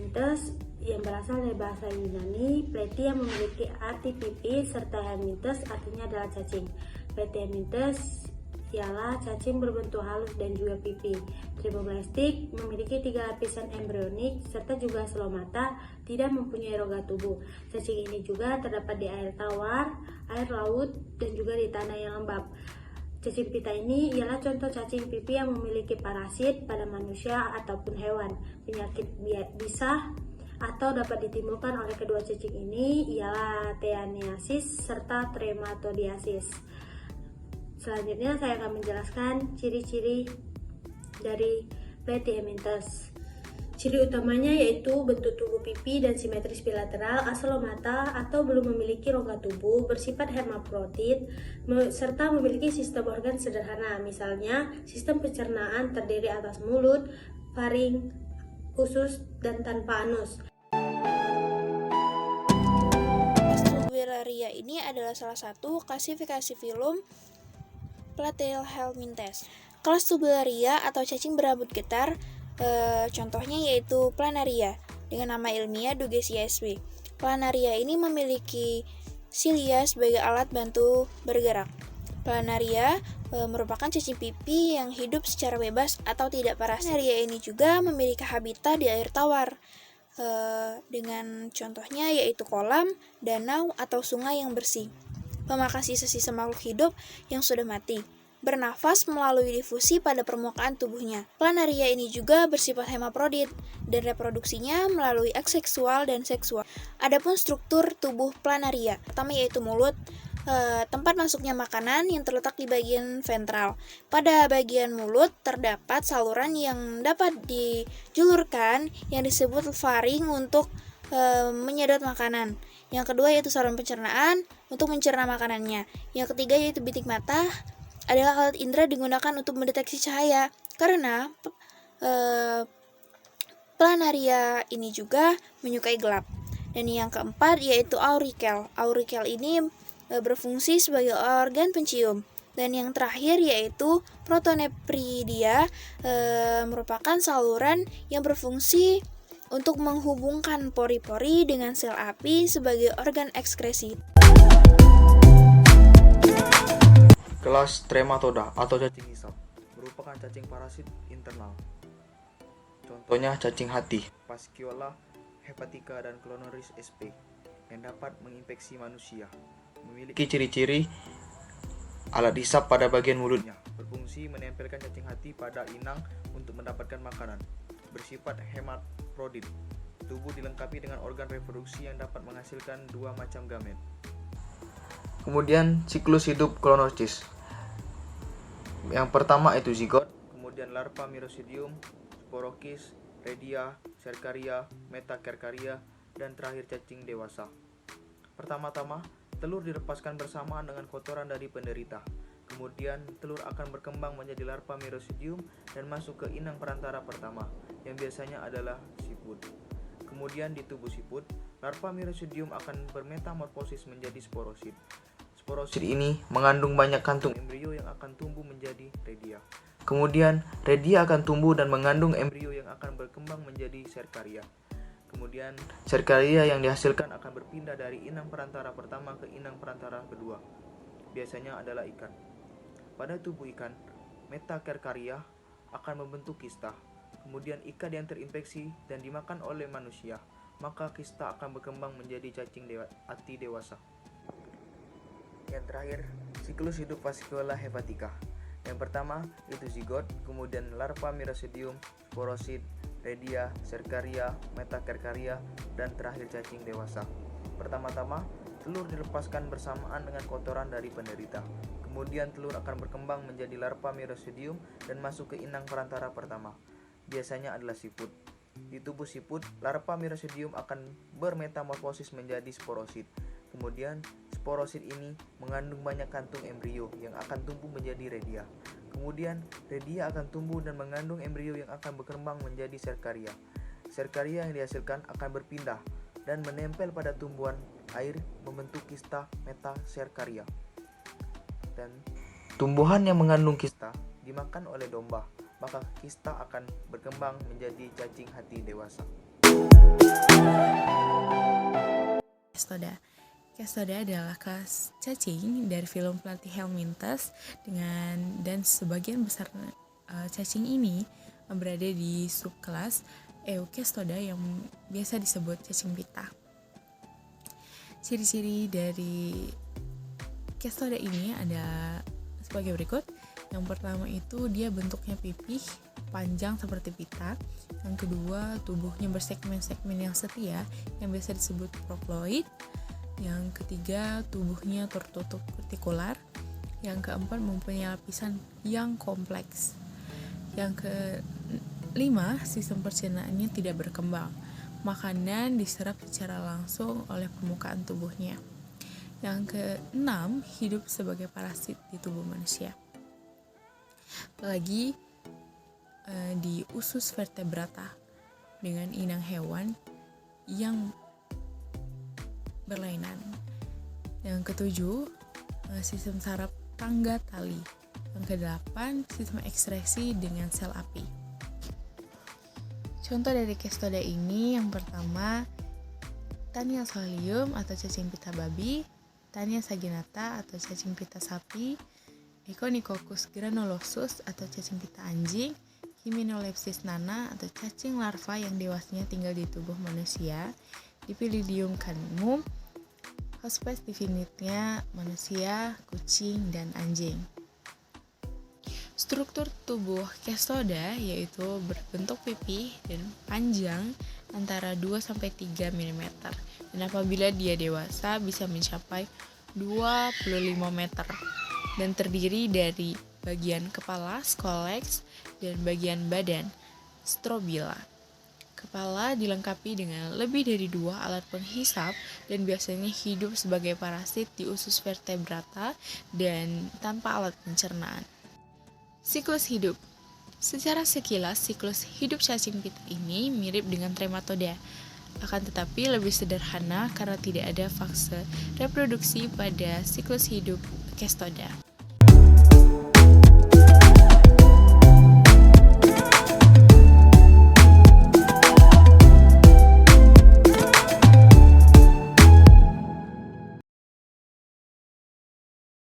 Platyhelminthes yang berasal dari bahasa Yunani. Platy yang memiliki arti pipi, serta helminthes artinya adalah cacing. Platyhelminthes ialah cacing berbentuk halus dan juga pipi. Triboblastik memiliki 3 lapisan embrionik serta juga selomata, tidak mempunyai rongga tubuh. Cacing ini juga terdapat di air tawar, air laut, dan juga di tanah yang lembab. Cacing pita ini ialah contoh cacing pipi yang memiliki parasit pada manusia ataupun hewan. Penyakit bisa atau dapat ditimbulkan oleh kedua cacing ini ialah teaniasis serta trematodiasis. Selanjutnya saya akan menjelaskan ciri-ciri dari Platyhelminthes. Ciri utamanya yaitu bentuk tubuh pipi dan simetris bilateral, aslomata atau belum memiliki rongga tubuh, bersifat hermafrodit, serta memiliki sistem organ sederhana. Misalnya, sistem pencernaan terdiri atas mulut, faring, usus, dan tanpa anus. Tubellaria ini adalah salah satu klasifikasi filum Platyhelminthes. Kelas Tubellaria atau cacing berambut getar, contohnya yaitu Planaria dengan nama ilmiah Dugesia sw. Planaria ini memiliki silia sebagai alat bantu bergerak. Planaria merupakan cacing pipi yang hidup secara bebas atau tidak parasit. Planaria ini juga memiliki habitat di air tawar, dengan contohnya yaitu kolam, danau, atau sungai yang bersih. Memakan sisa-sisa makhluk hidup yang sudah mati, bernafas melalui difusi pada permukaan tubuhnya. Planaria ini juga bersifat hermafrodit dan reproduksinya melalui aks seksual dan seksual. Adapun struktur tubuh Planaria, pertama yaitu mulut, tempat masuknya makanan yang terletak di bagian ventral. Pada bagian mulut terdapat saluran yang dapat dijulurkan yang disebut faring untuk menyedot makanan. Yang kedua yaitu saluran pencernaan untuk mencerna makanannya. Yang ketiga yaitu bitik mata, adalah alat indera digunakan untuk mendeteksi cahaya. Karena Planaria ini juga menyukai gelap. Dan yang keempat yaitu aurikel. Aurikel ini berfungsi sebagai organ pencium. Dan yang terakhir yaitu Protonephridia, merupakan saluran yang berfungsi untuk menghubungkan pori-pori dengan sel api sebagai organ ekskresi. Kelas Trematoda atau cacing hisap merupakan cacing parasit internal. Contohnya cacing hati, Fasciola hepatica dan Clonoris sp. yang dapat menginfeksi manusia. Memiliki ciri-ciri alat hisap pada bagian mulutnya, berfungsi menempelkan cacing hati pada inang untuk mendapatkan makanan. Bersifat hermafrodit, tubuh dilengkapi dengan organ reproduksi yang dapat menghasilkan 2 macam gamet. Kemudian siklus hidup Clonoris. Yang pertama itu zigot, kemudian larva Miracidium, Sporokis, Redia, Cercaria, Metacercaria, dan terakhir cacing dewasa. Pertama-tama, telur dilepaskan bersamaan dengan kotoran dari penderita. Kemudian, telur akan berkembang menjadi larva Miracidium dan masuk ke inang perantara pertama, yang biasanya adalah siput. Kemudian di tubuh siput, larva Miracidium akan bermetamorfosis menjadi sporosit. Sporosit ini mengandung banyak kantung embrio yang akan tumbuh menjadi redia. Kemudian, redia akan tumbuh dan mengandung embrio yang akan berkembang menjadi cercaria. Kemudian, cercaria yang dihasilkan akan berpindah dari inang perantara pertama ke inang perantara kedua. Biasanya adalah ikan. Pada tubuh ikan, Metacercaria akan membentuk kista. Kemudian ikan yang terinfeksi dan dimakan oleh manusia, maka kista akan berkembang menjadi cacing hati dewasa. Yang terakhir, siklus hidup Fasciola hepatica. Yang pertama itu zigot, kemudian larva Miracidium, sporosit, redia, cercaria, metacercaria, dan terakhir cacing dewasa. Pertama-tama, telur dilepaskan bersamaan dengan kotoran dari penderita. Kemudian telur akan berkembang menjadi larva Miracidium dan masuk ke inang perantara pertama. Biasanya adalah siput. Di tubuh siput, larva Miracidium akan bermetamorfosis menjadi sporosit. Kemudian, sporosit ini mengandung banyak kantung embrio yang akan tumbuh menjadi redia. Kemudian, redia akan tumbuh dan mengandung embrio yang akan berkembang menjadi cercaria. Cercaria yang dihasilkan akan berpindah dan menempel pada tumbuhan air membentuk kista metacercaria. Dan tumbuhan yang mengandung kista dimakan oleh domba, maka kista akan berkembang menjadi cacing hati dewasa. Kestoda. Kestoda adalah kelas cacing dari film Pelatih Helminthus dan sebagian besar cacing ini berada di subkelas Eukestoda yang biasa disebut cacing pita. Ciri-ciri dari Kestoda ini ada sebagai berikut. Yang pertama itu dia bentuknya pipih, panjang seperti pita. Yang kedua, tubuhnya bersegmen-segmen yang setia yang biasa disebut proploid. Yang ketiga, tubuhnya tertutup retikular. Yang keempat, mempunyai lapisan yang kompleks. Yang kelima, sistem pencernaannya tidak berkembang. Makanan diserap secara langsung oleh permukaan tubuhnya. Yang keenam, hidup sebagai parasit di tubuh manusia. Apalagi di usus vertebrata dengan inang hewan yang berlainan. Yang ketujuh, sistem saraf tangga tali. Yang kedelapan, sistem ekstresi dengan sel api. Contoh dari Kestoda ini yang pertama, Tania solium atau cacing pita babi, Tania saginata atau cacing pita sapi, Echinococcus granulosus atau cacing pita anjing, Hymenolepsis nana atau cacing larva yang dewasanya tinggal di tubuh manusia, Dipylidium canimum, Hospes divinitnya manusia, kucing, dan anjing. Struktur tubuh Kestoda yaitu berbentuk pipih dan panjang antara 2-3 mm. Dan apabila dia dewasa bisa mencapai 25 meter. Dan terdiri dari bagian kepala, scolex, dan bagian badan, strobila. Kepala dilengkapi dengan lebih dari 2 alat penghisap dan biasanya hidup sebagai parasit di usus vertebrata dan tanpa alat pencernaan. Siklus hidup. Secara sekilas, siklus hidup cacing pita ini mirip dengan trematoda. Akan tetapi lebih sederhana karena tidak ada fase reproduksi pada siklus hidup Kestoda.